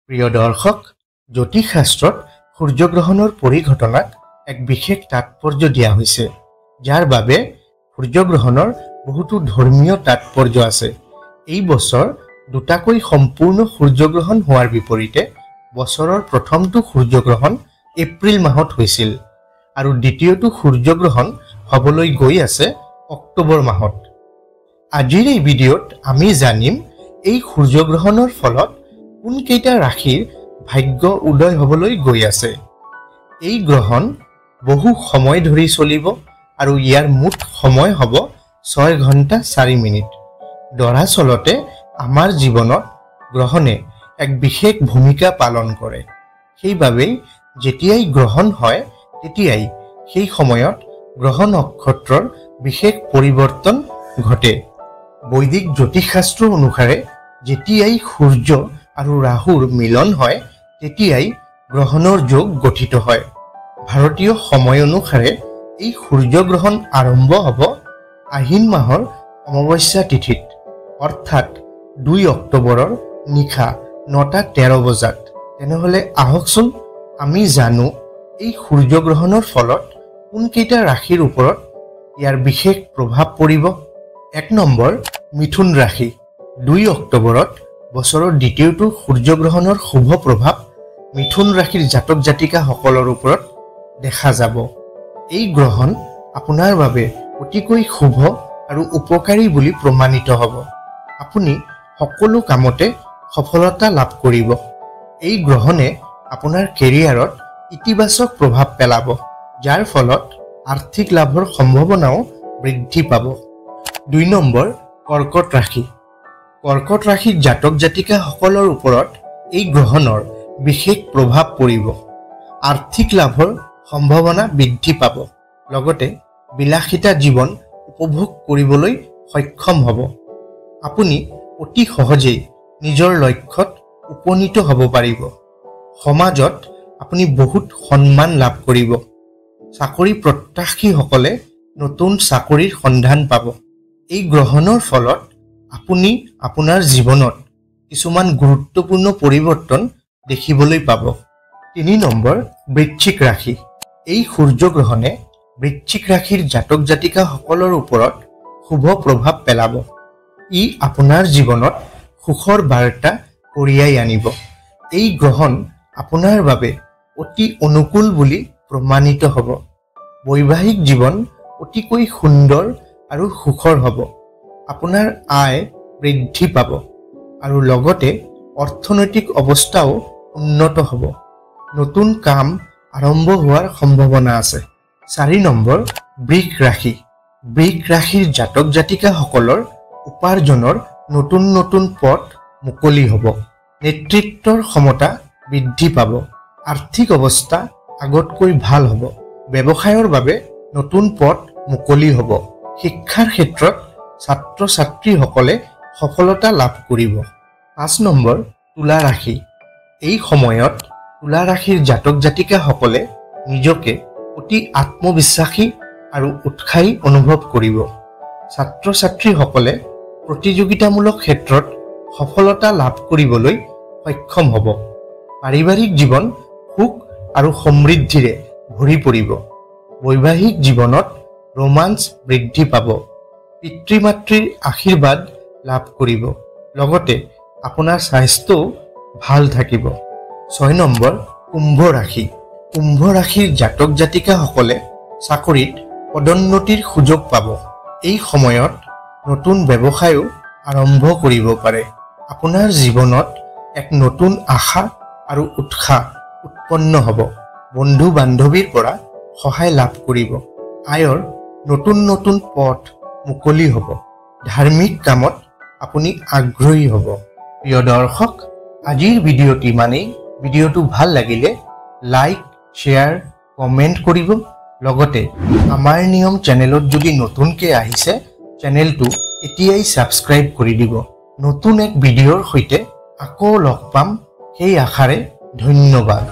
প্ৰিয় দৰ্শক, জ্যোতিষশাস্ত্ৰত সূৰ্যগ্ৰহণৰ পৰিঘটনাক এক বিশেষ তাৎপৰ্য দিয়া হৈছে, যাৰ বাবে সূৰ্যগ্ৰহণৰ বহুতো ধৰ্মীয় তাৎপৰ্য আছে। এই বছৰ দুটাকৈ সম্পূৰ্ণ সূৰ্যগ্ৰহণ হোৱাৰ বিপৰীতে বছৰৰ প্ৰথমটো সূৰ্যগ্ৰহণ এপ্ৰিল মাহত হৈছিল আৰু দ্বিতীয়টো সূৰ্যগ্ৰহণ হ'বলৈ গৈ আছে অক্টোবৰ মাহত। আজিৰ এই ভিডিঅ'ত আমি জানিম এই সূৰ্যগ্ৰহণৰ ফলত কোনকেইটা ৰাশিৰ ভাগ্য উদয় হ'বলৈ গৈ আছে। এই গ্ৰহণ বহু সময় ধৰি চলিব আৰু ইয়াৰ মুঠ সময় হ'ব 6 ঘণ্টা 4 মিনিট। দৰাচলতে আমাৰ জীৱনত গ্ৰহণে এক বিশেষ ভূমিকা পালন কৰে। সেইবাবেই যেতিয়াই গ্ৰহণ হয় তেতিয়াই সেই সময়ত গ্ৰহ নক্ষত্ৰৰ বিশেষ পৰিৱৰ্তন ঘটে। বৈদিক জ্যোতিষশাস্ত্ৰ অনুসাৰে যেতিয়াই সূৰ্য আৰু ৰাহুৰ মিলন হয় তেতিয়াই গ্ৰহণৰ যোগ গঠিত হয়। ভাৰতীয় সময় অনুসাৰে এই সূৰ্যগ্ৰহণ আৰম্ভ হ'ব আহিন মাহৰ অমাৱস্যা তিথিত, অৰ্থাৎ 2 অক্টোবৰৰ নিশা 9:13 বজাত। তেনেহ'লে আহকচোন আমি জানো এই সূৰ্যগ্ৰহণৰ ফলত কোনকেইটা ৰাশিৰ ওপৰত ইয়াৰ বিশেষ প্ৰভাৱ পৰিব। 1 নম্বৰ, মিথুন ৰাশি। 2 অক্টোবৰত বছৰৰ দ্বিতীয়টো সূৰ্যগ্ৰহণৰ শুভ প্ৰভাৱ মিথুন ৰাশিৰ জাতক জাতিকাসকলৰ ওপৰত দেখা যাব। এই গ্ৰহণ আপোনাৰ বাবে অতিকৈ শুভ আৰু উপকাৰী বুলি প্ৰমাণিত হ'ব। আপুনি সকলো কামতে সফলতা লাভ কৰিব। এই গ্ৰহণে আপোনাৰ কেৰিয়াৰত ইতিবাচক প্ৰভাৱ পেলাব, যাৰ ফলত আৰ্থিক লাভৰ সম্ভাৱনাও বৃদ্ধি পাব। 2 নম্বৰ, কৰ্কট ৰাশি। কৰ্কট ৰাশিৰ জাতক জাতিকাসকলৰ ওপৰত এই গ্ৰহণৰ বিশেষ প্ৰভাৱ পৰিব। আৰ্থিক লাভৰ সম্ভাৱনা বৃদ্ধি পাব, লগতে বিলাসিতা জীৱন উপভোগ কৰিবলৈ সক্ষম হ'ব। আপুনি অতি সহজেই নিজৰ লক্ষ্যত উপনীত হ'ব পাৰিব। সমাজত আপুনি বহুত সন্মান লাভ কৰিব। চাকৰি প্ৰত্যাশীসকলে নতুন চাকৰিৰ সন্ধান পাব। এই গ্ৰহণৰ ফলত আপুনি আপোনাৰ জীৱনত কিছুমান গুৰুত্বপূৰ্ণ পৰিৱৰ্তন দেখিবলৈ পাব। 3 নম্বৰ, বৃশ্চিক ৰাশি। এই সূৰ্যগ্ৰহণে বৃশ্চিক ৰাশিৰ জাতক জাতিকাসকলৰ ওপৰত শুভ প্ৰভাৱ পেলাব। ই আপোনাৰ জীৱনত সুখৰ বাৰ্তা কঢ়িয়াই আনিব। এই গ্ৰহণ আপোনাৰ বাবে অতি অনুকূল বুলি প্ৰমাণিত হ'ব। বৈবাহিক জীৱন অতিকৈ সুন্দৰ আৰু সুখৰ হ'ব। আপোনাৰ আয় বৃদ্ধি পাব আৰু লগতে অৰ্থনৈতিক অৱস্থাও উন্নত হ'ব। নতুন কাম আৰম্ভ হোৱাৰ সম্ভাৱনা আছে। 4 নম্বৰ, বৃষ ৰাশি। বৃষ ৰাশিৰ জাতক জাতিকাসকলৰ উপাৰ্জনৰ নতুন নতুন পথ মুকলি হ'ব। নেতৃত্বৰ ক্ষমতা বৃদ্ধি পাব। আৰ্থিক অৱস্থা আগতকৈ ভাল হ'ব। ব্যৱসায়ৰ বাবে নতুন পথ মুকলি হ'ব। শিক্ষাৰ ক্ষেত্ৰত ছাত্ৰ ছাত্ৰীসকলে সফলতা লাভ কৰিব। 5 নম্বৰ, তুলা ৰাশি। এই সময়ত তুলা ৰাশিৰ জাতক জাতিকাসকলে নিজকে অতি আত্মবিশ্বাসী আৰু উৎসাহী অনুভৱ কৰিব। ছাত্ৰ ছাত্ৰীসকলে প্ৰতিযোগিতামূলক ক্ষেত্ৰত সফলতা লাভ কৰিবলৈ সক্ষম হ'ব। পাৰিবাৰিক জীৱন সুখ আৰু সমৃদ্ধিৰে ভৰি পৰিব। বৈবাহিক জীৱনত ৰোমাঞ্চ বৃদ্ধি পাব। পিতৃ মাতৃৰ আশীৰ্বাদ লাভ কৰিব, লগতে আপোনাৰ স্বাস্থ্যও ভাল থাকিব। 6 নম্বৰ, কুম্ভ ৰাশি। কুম্ভ ৰাশিৰ জাতক জাতিকাসকলে চাকৰিত পদোন্নতিৰ সুযোগ পাব। এই সময়ত নতুন ব্যৱসায়ো আৰম্ভ কৰিব পাৰে। আপোনাৰ জীৱনত এক নতুন আশা আৰু উৎসাহ উৎপন্ন হ'ব। বন্ধু বান্ধৱীৰ পৰা সহায় লাভ কৰিব। আয়ৰ নতুন নতুন পথ মুকলি হ'ব। ধাৰ্মিক কামত আপুনি আগ্ৰহী হ'ব। প্ৰিয় দৰ্শক, আজিৰ ভিডিঅ'টি ইমানেই। ভিডিঅ'টো ভাল লাগিলে লাইক, শ্বেয়াৰ, কমেণ্ট কৰিব। লগতে আমাৰ নিয়ম চেনেলত যদি নতুনকৈ আহিছে চেনেলটো এতিয়াই ছাবস্ক্ৰাইব কৰি দিব। নতুন এক ভিডিঅ'ৰ সৈতে আকৌ লগ পাম সেই আশাৰে ধন্যবাদ।